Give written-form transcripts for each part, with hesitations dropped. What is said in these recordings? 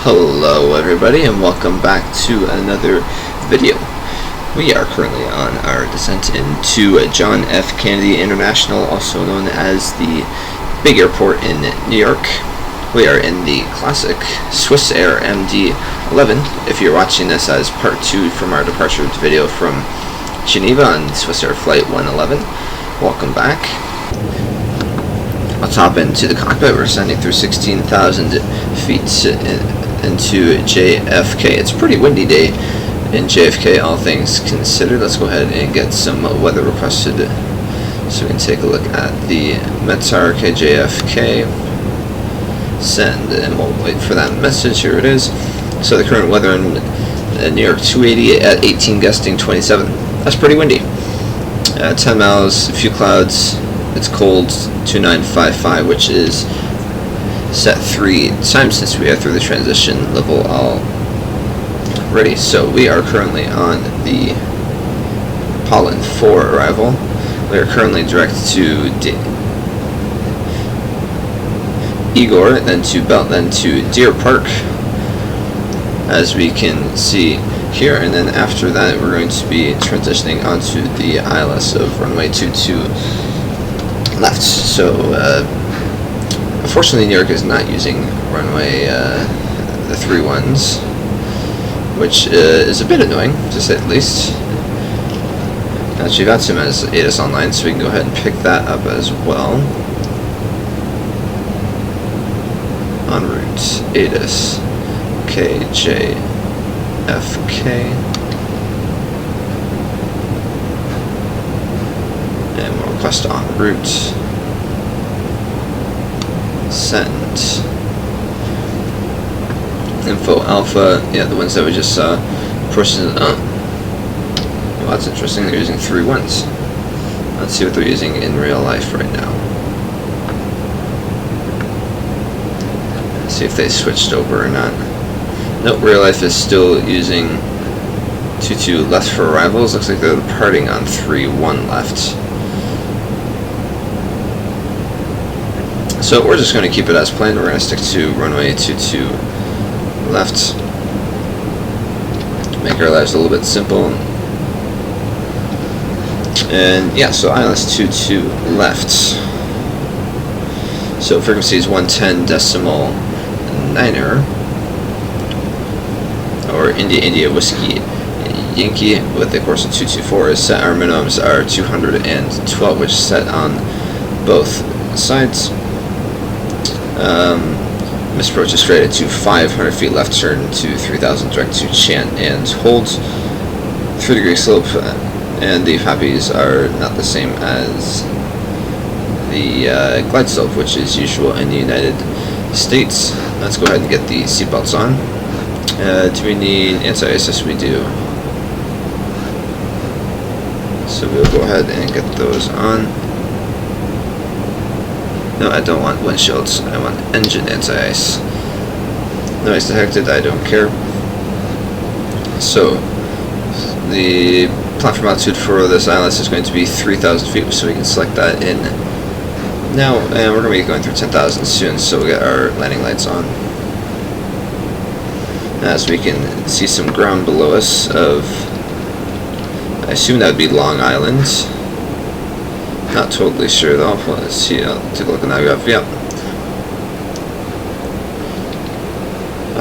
Hello everybody and welcome back to another video. We are currently on our descent into John F. Kennedy International, also known as the big airport in New York. We are in the classic Swissair MD-11. If you're watching this as part 2 from our departure video from Geneva on Swissair Flight 111, welcome back. Let's hop into the cockpit. We're ascending through 16,000 feet into JFK. It's a pretty windy day in JFK, all things considered. Let's go ahead and get some weather requested so we can take a look at the LSGG-KJFK. Send, and we'll wait for that message. Here it is. So the current weather in New York, 280 at 18, gusting 27. That's pretty windy. 10 miles, a few clouds. It's cold, 2955, which is set 3 times since we are through the transition level already. So we are currently on the Pollen 4 arrival. We are currently direct to Igor, then to Belt, then to Deer Park, as we can see here, and then after that we're going to be transitioning onto the ILS of runway 22 left. So unfortunately New York is not using runway the 31s, which is a bit annoying to say the least. Actually, Vatsim has ATIS online, so we can go ahead and pick that up as well. En route, ATIS KJFK. And we'll request en route. Send. Info Alpha. Yeah, the ones that we just saw. Approaching. Well, that's interesting. They're using 3-1s. Let's see what they're using in real life right now. Let's see if they switched over or not. Nope, real life is still using 22 left for arrivals. Looks like they're departing on 3-1 left. So we're just going to keep it as planned. We're going to stick to runway 22 left. Make our lives a little bit simple. And yeah, so ILS 22 left. So frequency is 110.9er, or India Whiskey Yankee, with the course of 224 is set. Our minimums are 212, which is set on both sides. Misapproach is straight to 500 feet left turn to 3000 direct to Chan and hold. 3-degree slope, and the poppies are not the same as the glide slope, which is usual in the United States. Let's go ahead and get the seatbelts on. Do we need anti-ice? Yes, we do. So we'll go ahead and get those on. No, I don't want windshields. I want engine anti-ice. Noise detected, I don't care. So, the platform altitude for this ILS is going to be 3,000 feet, so we can select that in now. And we're going to be going through 10,000 soon, so we'll get our landing lights on. As we can see some ground below us of, I assume that would be Long Island. Not totally sure though. Let's see. I'll take a look at that graph. Yep,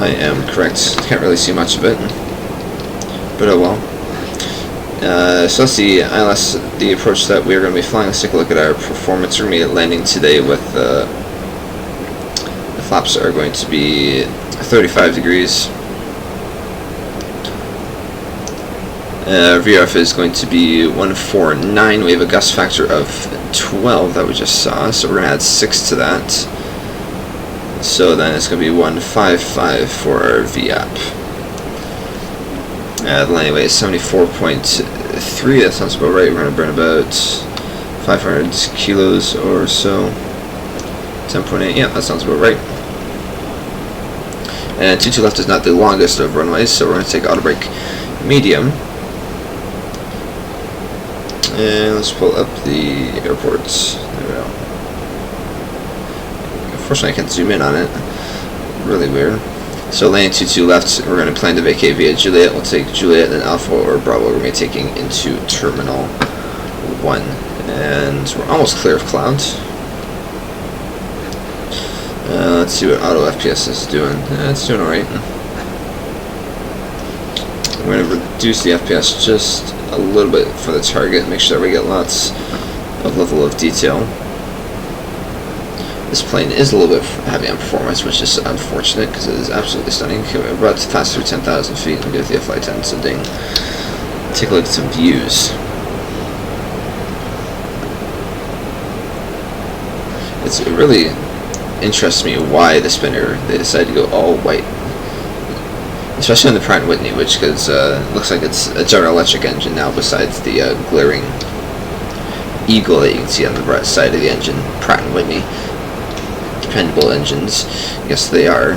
I am correct. Can't really see much of it, but oh well. So that's the ILS, the approach that we're going to be flying. Let's take a look at our performance. We're going to be landing today with the flaps are going to be 35 degrees. VRF is going to be 149. We have a gust factor of 12 that we just saw, so we're going to add 6 to that. So then it's going to be 155 for our VAP. The landing weight is 74.3. That sounds about right. We're going to burn about 500 kilos or so. 10.8. Yeah, that sounds about right. And 22 left is not the longest of runways, so we're going to take auto brake medium. And let's pull up the airports. There we go. Unfortunately, I can't zoom in on it. Really weird. So landing 22 left, we're going to plan to vacate via Juliet. We'll take Juliet, then Alpha or Bravo. We're going to be taking into Terminal 1. And we're almost clear of clouds. Let's see what auto FPS is doing. It's doing alright. We're going to reduce the FPS just a little bit for the target, make sure that we get lots of level of detail. This plane is a little bit heavy on performance, which is unfortunate because it is absolutely stunning. Okay, we're about to pass through 10,000 feet and give the flight attendants a ding. Take a look at some views. It really interests me why the spinner, they decided to go all white. Especially on the Pratt & Whitney, which looks like it's a General Electric engine now besides the glaring eagle that you can see on the right side of the engine. Pratt & Whitney. Dependable engines. Yes, they are.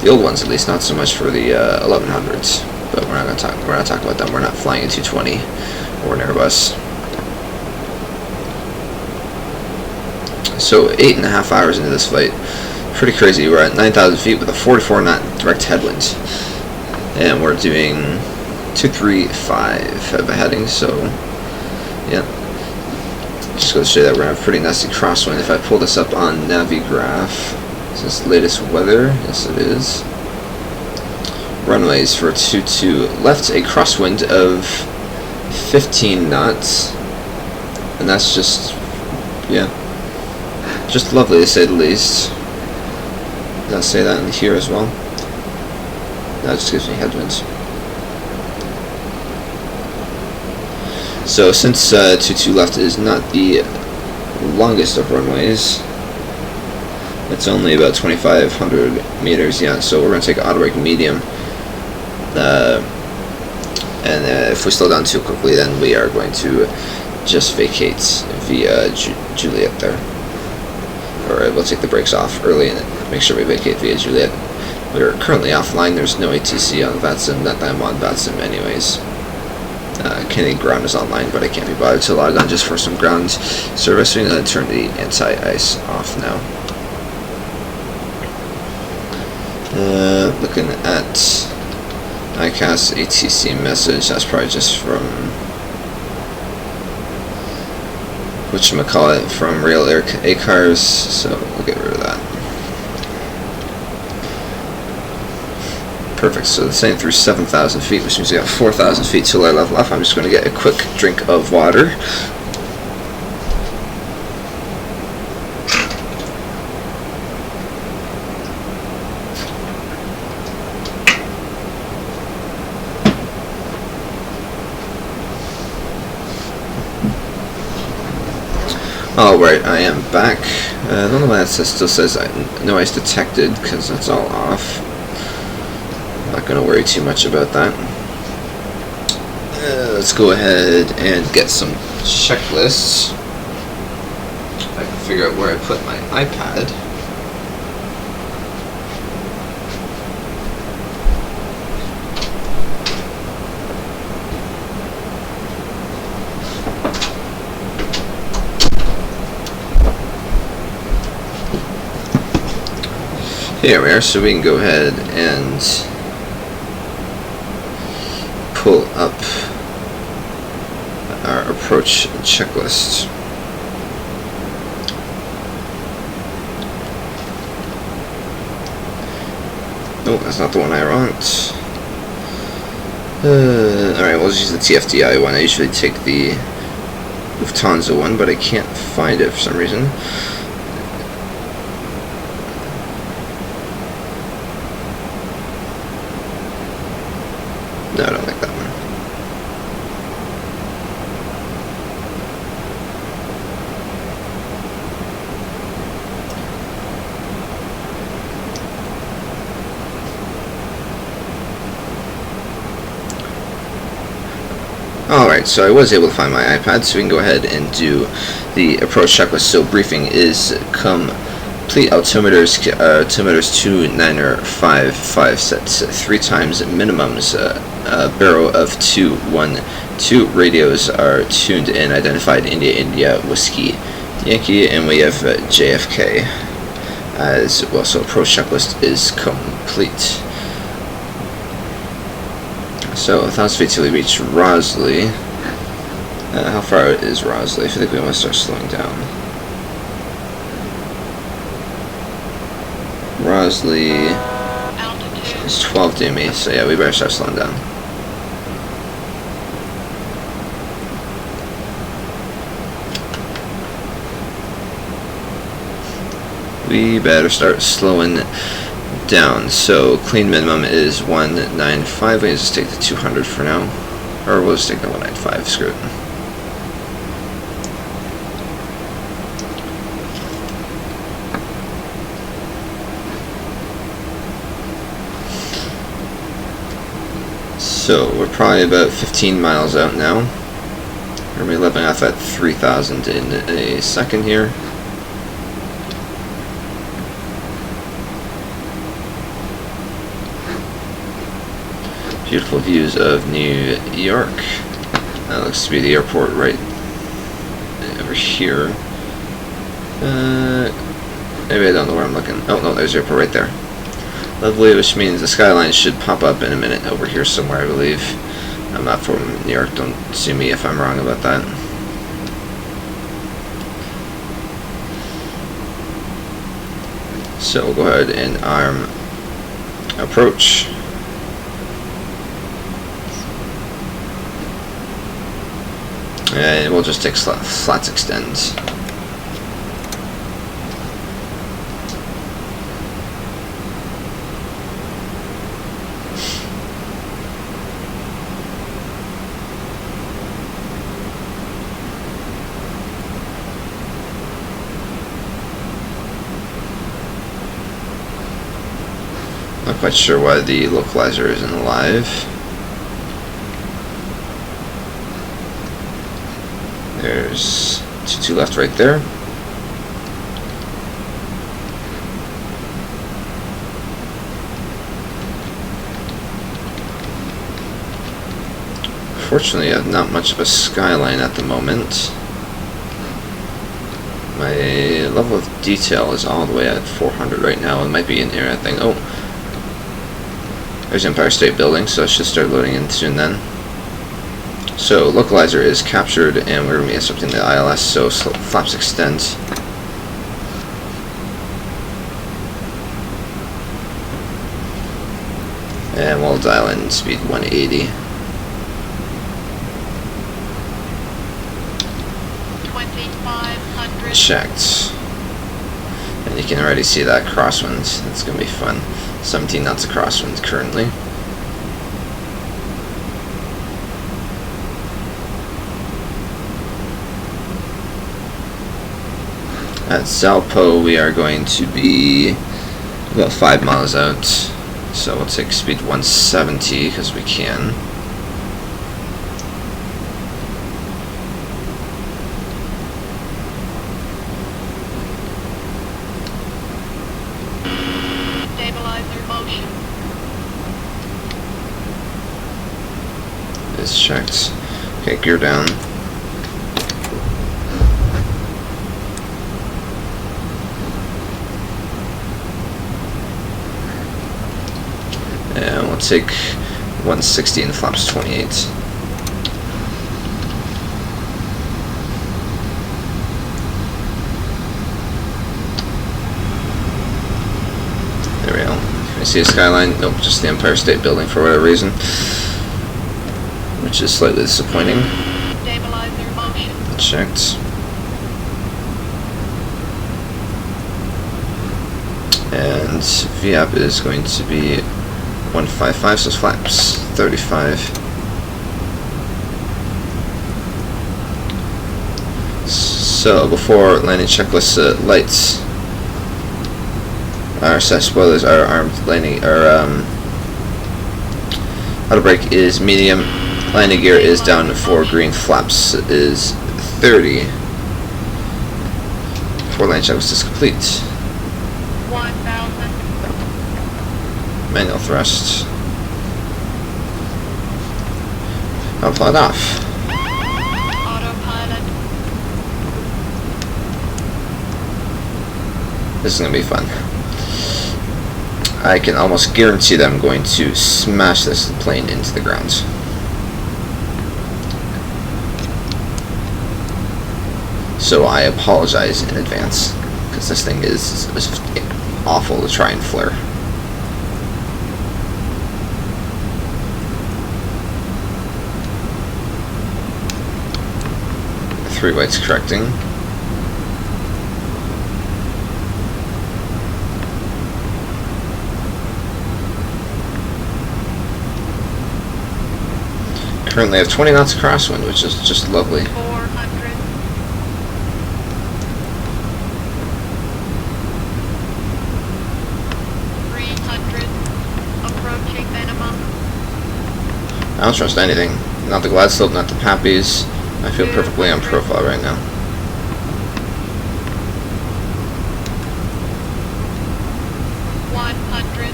The old ones, at least, not so much for the 1100s. But we're not going to talk about them. We're not flying a 220 or an Airbus. So 8.5 hours into this flight, pretty crazy. We're at 9,000 feet with a 44 knot direct headwind, and we're doing 235 of a heading. So yeah. Just goes to show you that we're going to have a pretty nasty crosswind. If I pull this up on Navigraph, is this latest weather? Yes, it is. Runways for 22 left, a crosswind of 15 knots. And that's just, yeah, just lovely to say the least. Did I say that in here as well? That just gives me headwinds. So since 22 left is not the longest of runways, it's only about 2,500 meters, yeah, so we're going to take auto brake medium. And if we slow down too quickly, then we are going to just vacate via Juliet there. Or we'll take the brakes off early and make sure we vacate via Juliet. We're currently offline, there's no ATC on Vatsim, that I'm on Vatsim anyways. Canadian ground is online, but I can't be bothered to log on just for some ground service. We're going to turn the anti-ice off now. Looking at ICAS ATC message, that's probably just from whatchamacallit, from Rail Air ACARS, so we'll get rid of that. Perfect, so the same through 7,000 feet, which means we got 4,000 feet till I level off. I'm just going to get a quick drink of water. Alright, I am back. I don't know why that still says no ice detected, because that's all off. Not going to worry too much about that. Let's go ahead and get some checklists. If I can figure out where I put my iPad. Here we are, so we can go ahead and pull up our approach checklist. Oh, that's not the one I want. Alright, we'll just use the TFDI one. I usually take the Lufthansa one, but I can't find it for some reason. No, I don't like that one. Alright, so I was able to find my iPad, so we can go ahead and do the approach checklist. So briefing is complete. Altimeters 2955 sets 3 times minimums. Barrow of 212. Radios are tuned in. Identified India Whiskey Yankee, and we have JFK as well. So approach checklist is complete. So 1,000 feet till we reach Rosley. How far out is Rosley? I feel like we want to start slowing down. Rosley is 12 dmi, so yeah, we better start slowing down. We better start slowing down. So clean minimum is 195. We just take the 200 for now, or we'll just take the 195. Screw it. So we're probably about 15 miles out now. We're gonna be leveling off at 3,000 in a second here. Beautiful views of New York. That looks to be the airport right over here. Maybe I don't know where I'm looking. Oh no, there's the airport right there. Lovely, which means the skyline should pop up in a minute over here somewhere, I believe. I'm not from New York, don't sue me if I'm wrong about that. So we'll go ahead and arm approach. And we'll just take slats extend. Not quite sure why the localizer isn't alive. There's 2 left right there. Fortunately, I have not much of a skyline at the moment. My level of detail is all the way at 400 right now. It might be in here, I think. Oh, there's Empire State Building, so I should start loading in soon then. So localizer is captured, and we're going to be disrupting the ILS, so flaps extend. And we'll dial in speed 180. 2,500. Checked. And you can already see that crosswind. That's going to be fun. 17 knots of crosswind currently. At Salpo, we are going to be about 5 miles out, so we'll take speed 170 because we can. Stabilizer motion. It's checked. Okay, gear down. And we'll take 160 and flaps 28. There we go. Can you see a skyline? Nope, just the Empire State Building for whatever reason, which is slightly disappointing. Stabilizer motion. Checked. And VAP is going to be 155, so flaps 35. So before landing checklist lights, our spoilers, our armed landing, our auto brake is medium, landing gear is down to 4, green, flaps is 30. Before landing checklist is complete. 1,000. Manual thrust. Autopilot off. Autopilot. This is going to be fun. I can almost guarantee that I'm going to smash this plane into the ground. So I apologize in advance, because this thing is awful to try and flare. 3 whites correcting. Currently I have 20 knots of crosswind, which is just lovely. 400. 300. Approaching minimum. I don't trust anything. Not the glide slope, not the pappies. I feel perfectly on profile right now. 100.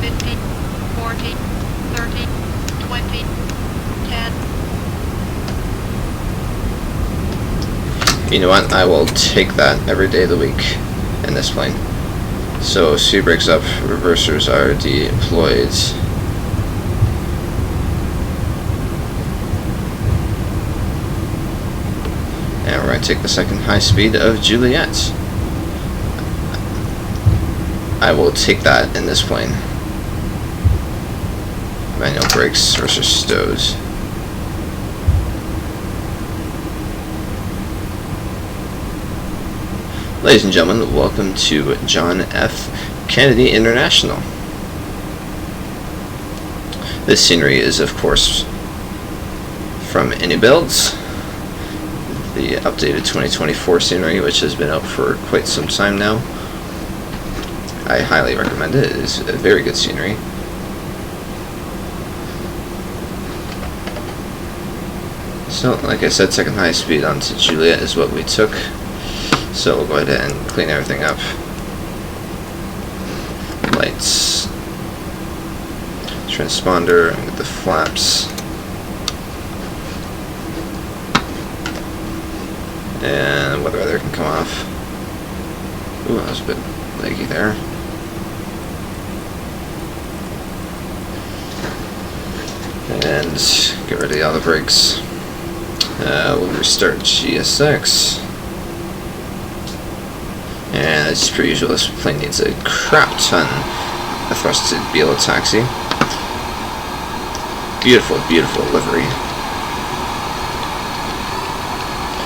50. 40. 30. 20. 10. You know what? I will take that every day of the week in this plane. So speed brakes up, reversers are deployed. And we're going to take the second high speed of Juliet. I will take that in this plane. Manual brakes versus stows. Ladies and gentlemen, welcome to John F. Kennedy International. This scenery is, of course, from AnyBuilds, the updated 2024 scenery, which has been out for quite some time now. I highly recommend it. It is a very good scenery. So, like I said, second highest speed onto Juliet is what we took. So we'll go ahead and clean everything up. Lights, transponder, and the flaps, and weather weather can come off. Ooh, that was a bit leggy there. And get rid of the other brakes. We'll restart GSX. And as per usual, this plane needs a crap ton of thrust to be able to taxi. Beautiful, beautiful livery.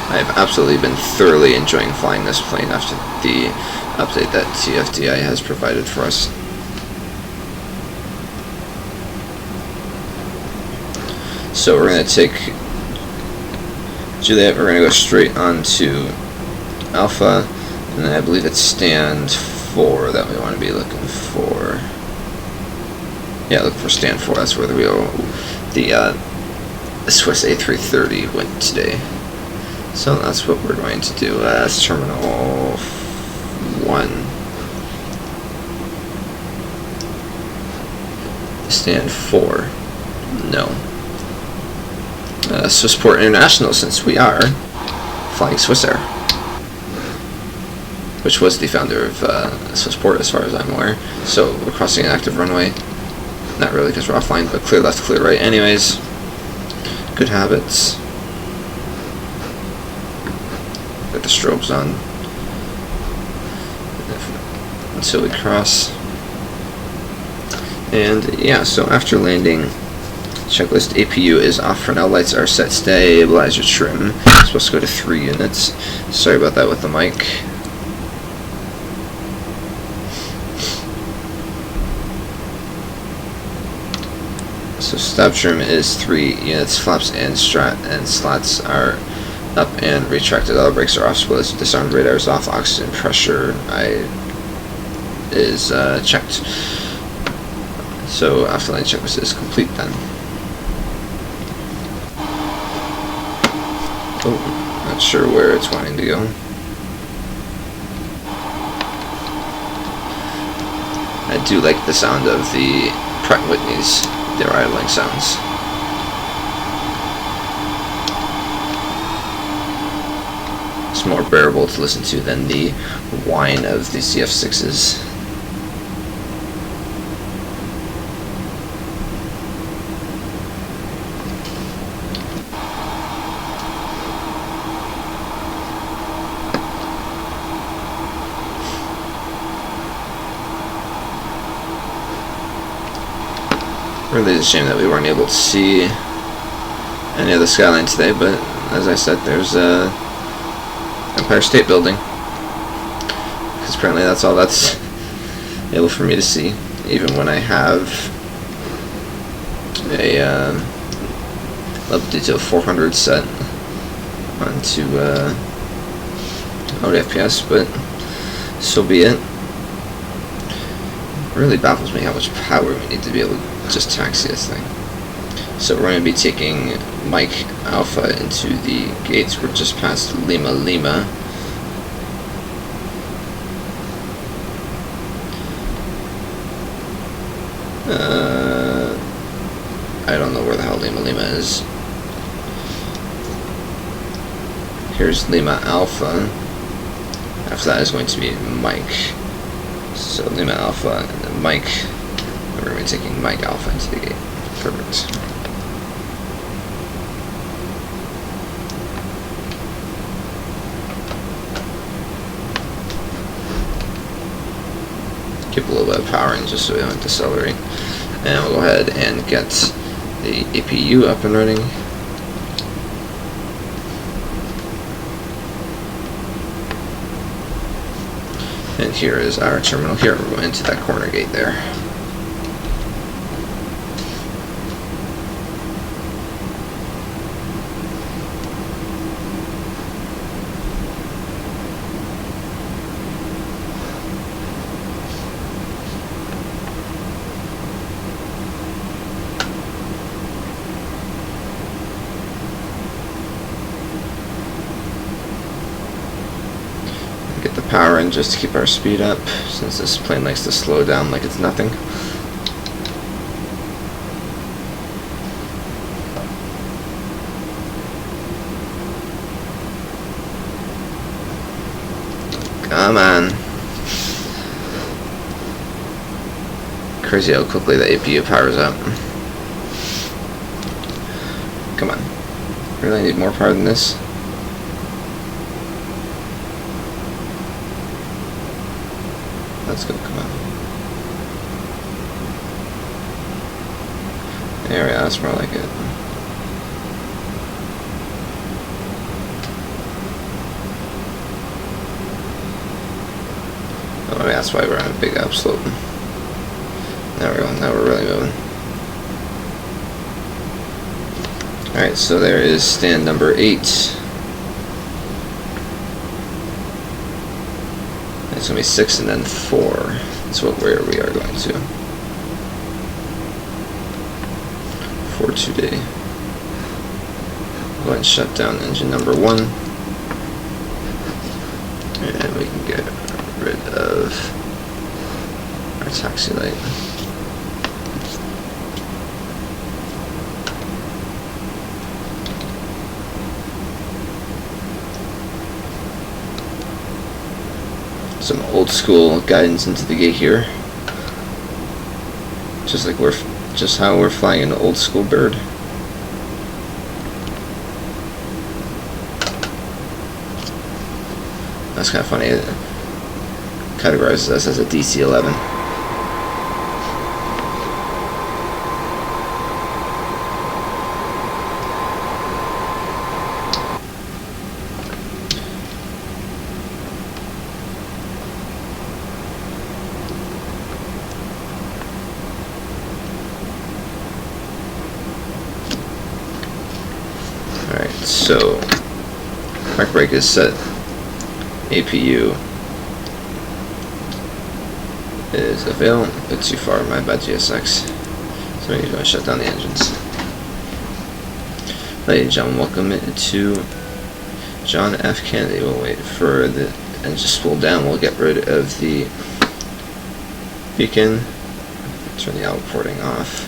I have absolutely been thoroughly enjoying flying this plane after the update that TFDI has provided for us. So we're going to take Juliet, we're going to go straight on to Alpha. And then I believe it's stand 4 that we want to be looking for. Yeah, look for stand 4. That's where the Swiss A330 went today. So that's what we're going to do. That's terminal 1. Stand 4. No. Swissport International, since we are flying Swissair, which was the founder of Swissport as far as I'm aware. So we're crossing an active runway. Not really because we're offline, but clear left, clear right anyways. Good habits. Got the strobes on until we cross. And yeah, so after landing, checklist APU is off for now. Lights are set. Stabilizer trim. It's supposed to go to 3 units. Sorry about that with the mic. So stop trim is 3 units. Flaps and slats are up and retracted. All brakes are off. Spoilers disarmed. Radar is off. Oxygen pressure is checked. So afterline checklist is complete then. Oh, not sure where it's wanting to go. I do like the sound of the Pratt & Whitney's, their idling sounds. It's more bearable to listen to than the whine of the CF6s. Really a shame that we weren't able to see any of the skyline today, but as I said, there's Empire State Building, because apparently that's all that's able for me to see, even when I have a level detail 400 set onto out FPS, but so be it. It really baffles me how much power we need to be able to just taxi this thing. So we're going to be taking Mike Alpha into the gates. We're just past Lima Lima. I don't know where the hell Lima Lima is. Here's Lima Alpha. After that is going to be Mike. So Lima Alpha and then Mike. We're going to be taking Mike Alpha into the gate. Perfect. Keep a little bit of power in just so we don't decelerate. And we'll go ahead and get the APU up and running. And here is our terminal here. We're going into that corner gate there. Get the power in just to keep our speed up, since this plane likes to slow down like it's nothing. Come on. Crazy how quickly the APU powers up. Come on. Really need more power than this? Let's go, come on. There we go, that's more like it. Oh, maybe that's why we're on a big upslope. Now we're going, now we're really moving. Alright, so there is stand number 8. It's going to be 6 and then 4. That's where we are going to. For today. Go ahead and shut down engine number 1. And we can get rid of our taxi light. Some old school guidance into the gate here, just how we're flying an old school bird. That's kind of funny. It categorizes us as a DC-11. Alright, so park brake is set. APU is available. A bit too far, my bad GSX. So we're going to shut down the engines. Ladies and gentlemen, welcome to John F. Kennedy. We'll wait for the engine to spool down. We'll get rid of the beacon. Turn the out porting off.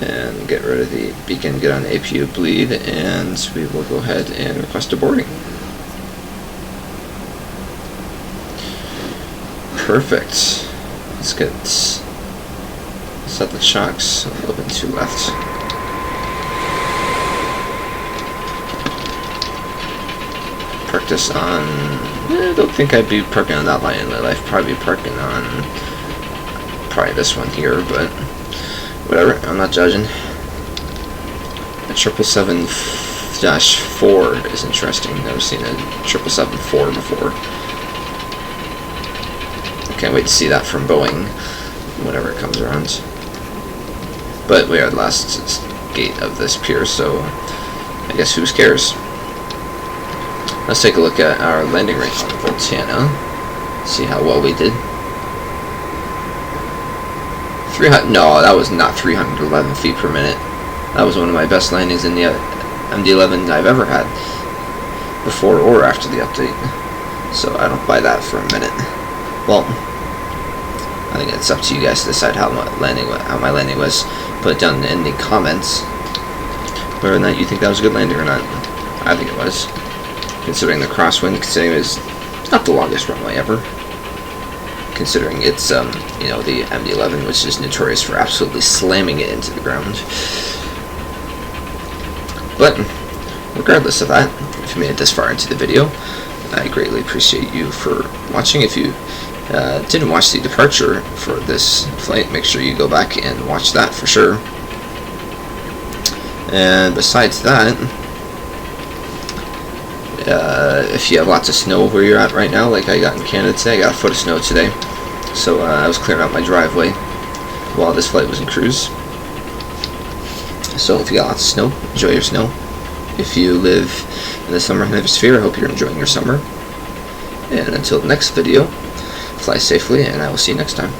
And get rid of the beacon, get on APU bleed, and we will go ahead and request a boarding. Perfect. Let's set the shocks. 11-2 left. Park this on. I don't think I'd be parking on that line in my life. Probably be parking on this one here, but Whatever, I'm not judging. A 777-4 is interesting. Never seen a 777-4 before. I can't wait to see that from Boeing whenever it comes around. But we are the last gate of this pier, so I guess who cares? Let's take a look at our landing rate on Voltana. See how well we did. 300. No, that was not 311 feet per minute. That was one of my best landings in the MD-11 I've ever had, before or after the update. So I don't buy that for a minute. Well, I think it's up to you guys to decide how my landing was. Put it down in the comments whether or not you think that was a good landing or not. I think it was, considering the crosswind, considering it was not the longest runway ever. Considering it's, you know, the MD-11, which is notorious for absolutely slamming it into the ground. But, regardless of that, if you made it this far into the video, I greatly appreciate you for watching. If you didn't watch the departure for this flight, make sure you go back and watch that for sure. And besides that, if you have lots of snow where you're at right now, like I got in Canada today, I got a foot of snow today. So I was clearing out my driveway while this flight was in cruise. So if you got lots of snow, enjoy your snow. If you live in the summer hemisphere, I hope you're enjoying your summer. And until the next video, fly safely, and I will see you next time.